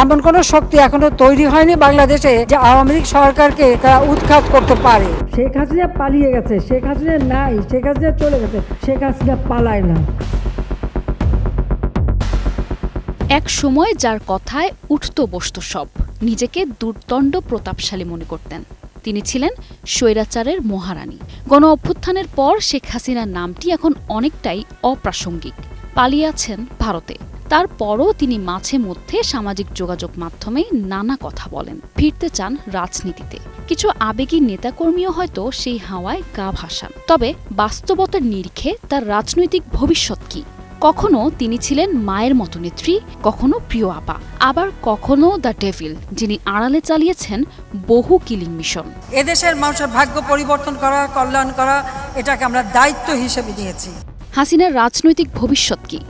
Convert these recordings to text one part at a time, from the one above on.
এমন কোন শক্তি এখনো তৈরি হয়নি বাংলাদেশে যে আওয়ামী লীগ সরকারকে উৎখাত করতে পারে। শেখ হাসিনা পালিয়ে গেছে, শেখ হাসিনা নাই, শেখ হাসিনা চলে গেছে, শেখ হাসিনা পালায় না। এক সময় যার কথায় উঠত বসত সব, নিজেকে দুর্দণ্ড প্রতাপশালী মনে করতেন। তিনি ছিলেন স্বৈরাচারের মহারানী। গণ অভ্যুত্থানের পর শেখ হাসিনার নামটি এখন অনেকটাই অপ্রাসঙ্গিক। পালিয়ে আছেন ভারতে। তারপরও তিনি মাঝে মধ্যে সামাজিক যোগাযোগ মাধ্যমে নানা কথা বলেন। ফিরতে চান রাজনীতিতে। কিছু আবেগী নেতাকর্মীও হয়তো সেই হাওয়ায় গা ভাসান। তবে বাস্তবতার নিরিখে তার রাজনৈতিক ভবিষ্যৎ কি? কখনো তিনি ছিলেন মায়ের মতো নেত্রী, কখনো প্রিয় আপা, আবার কখনো দ্য ডেভিল, যিনি আড়ালে চালিয়েছেন বহু কিলিং মিশন। এদেশের মানুষের ভাগ্য পরিবর্তন করা, কল্যাণ করা, এটাকে আমরা দায়িত্ব হিসেবে নিয়েছি। হাসিনার রাজনৈতিক ভবিষ্যৎ কি?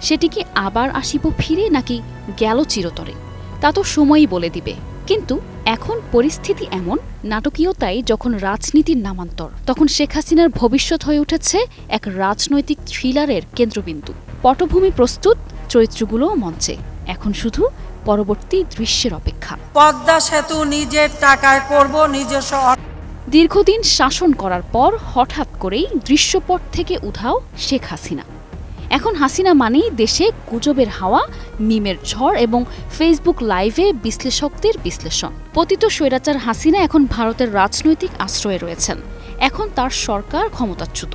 সেটি কি আবার আসিব ফিরে, নাকি গেল চিরতরে? তা তো সময়ই বলে দিবে। কিন্তু এখন পরিস্থিতি এমন, নাটকীয়তাই যখন রাজনীতির নামান্তর, তখন শেখ হাসিনার ভবিষ্যৎ হয়ে উঠেছে এক রাজনৈতিক থ্রিলারের কেন্দ্রবিন্দু। পটভূমি প্রস্তুত, চরিত্রগুলোও মঞ্চে। এখন শুধু পরবর্তী দৃশ্যের অপেক্ষা। পদ্মা সেতু নিজের টাকায় করব, নিজস্ব। দীর্ঘদিন শাসন করার পর হঠাৎ করেই দৃশ্যপট থেকে উধাও শেখ হাসিনা। এখন হাসিনা মানেই দেশে গুজবের হাওয়া, মিমের ঝড় এবং ফেসবুক লাইভে বিশ্লেষকদের বিশ্লেষণ। পতিত স্বৈরাচার হাসিনা এখন ভারতের রাজনৈতিক আশ্রয়ে রয়েছেন। এখন তার সরকার ক্ষমতাচ্যুত।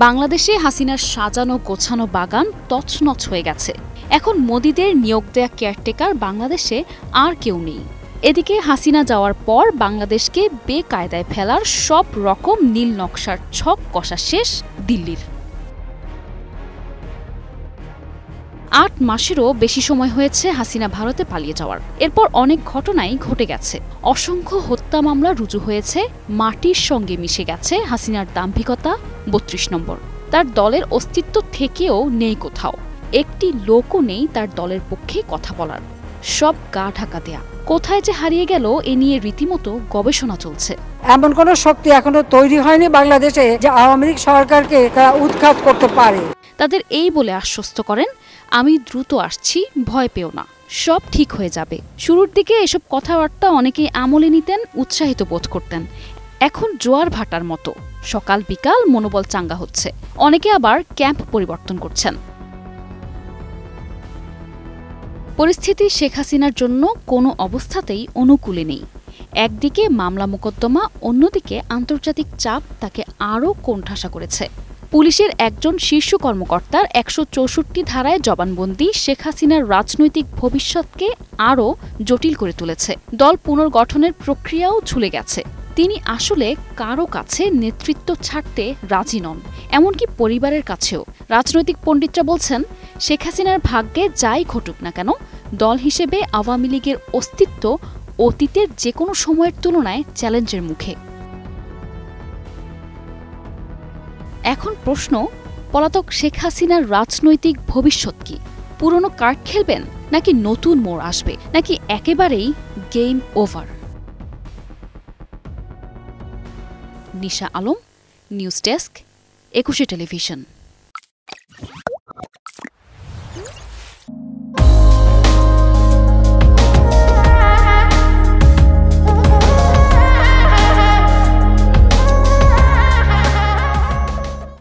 বাংলাদেশে হাসিনার সাজানো গোছানো বাগান তছনছ হয়ে গেছে। এখন মোদিদের নিয়োগ দেয়া কেয়ারটেকার বাংলাদেশে আর কেউ নেই। এদিকে হাসিনা যাওয়ার পর বাংলাদেশকে বেকায়দায় ফেলার সব রকম নীল নকশার ছক কষা শেষ দিল্লির। ৮ মাসেরও বেশি সময় হয়েছে হাসিনা ভারতে পালিয়ে যাওয়ার। এরপর অনেক ঘটনাই ঘটে গেছে। অসংখ্য হত্যা মামলা রুজু হয়েছে। মাটির সঙ্গে মিশে গেছে হাসিনার দাম্ভিকতা। ৩২ নম্বর। তার দলের অস্তিত্ব থেকেও নেই কোথাও। একটি লোকও নেই তার দলের পক্ষে কথা বলার। সব গা ঢাকা দেয়া। কোথায় যে হারিয়ে গেল এ নিয়ে রীতিমতো গবেষণা চলছে। এমন কোন শক্তি এখনো তৈরি হয়নি বাংলাদেশে যে আওয়ামী লীগ সরকারকে উৎখাত করতে পারে। তাদের এই বলে আশ্বস্ত করেন, আমি দ্রুত আসছি, ভয় পেও না, সব ঠিক হয়ে যাবে। শুরুর দিকে এসব কথাবার্তা অনেকেই আমলে নিতেন, উৎসাহিত বোধ করতেন। এখন জোয়ার ভাটার মতো সকাল বিকাল মনোবল চাঙ্গা হচ্ছে। অনেকে আবার ক্যাম্প পরিবর্তন করছেন। পরিস্থিতি শেখ হাসিনার জন্য কোনো অবস্থাতেই অনুকূলে নেই। একদিকে মামলা মোকদ্দমা, অন্যদিকে আন্তর্জাতিক চাপ তাকে আরও কোণঠাসা করেছে। পুলিশের একজন শীর্ষ কর্মকর্তার ১৬৪ ধারায় জবানবন্দি শেখ হাসিনার রাজনৈতিক ভবিষ্যৎকে আরও জটিল করে তুলেছে। দল পুনর্গঠনের প্রক্রিয়াও ঝুলে গেছে। তিনি আসলে কারো কাছে নেতৃত্ব ছাড়তে রাজি নন, এমনকি পরিবারের কাছেও। রাজনৈতিক পণ্ডিতরা বলছেন, শেখ হাসিনার ভাগ্যে যাই ঘটুক না কেন, দল হিসেবে আওয়ামী লীগের অস্তিত্ব অতীতের যে কোনো সময়ের তুলনায় চ্যালেঞ্জের মুখে। এখন প্রশ্ন, পলাতক শেখ হাসিনার রাজনৈতিক ভবিষ্যৎ কি? পুরনো কার্ড খেলবেন, নাকি নতুন মোড় আসবে, নাকি একেবারেই গেম ওভার? নিশা আলম, নিউজ ডেস্ক, ২১ টেলিভিশন।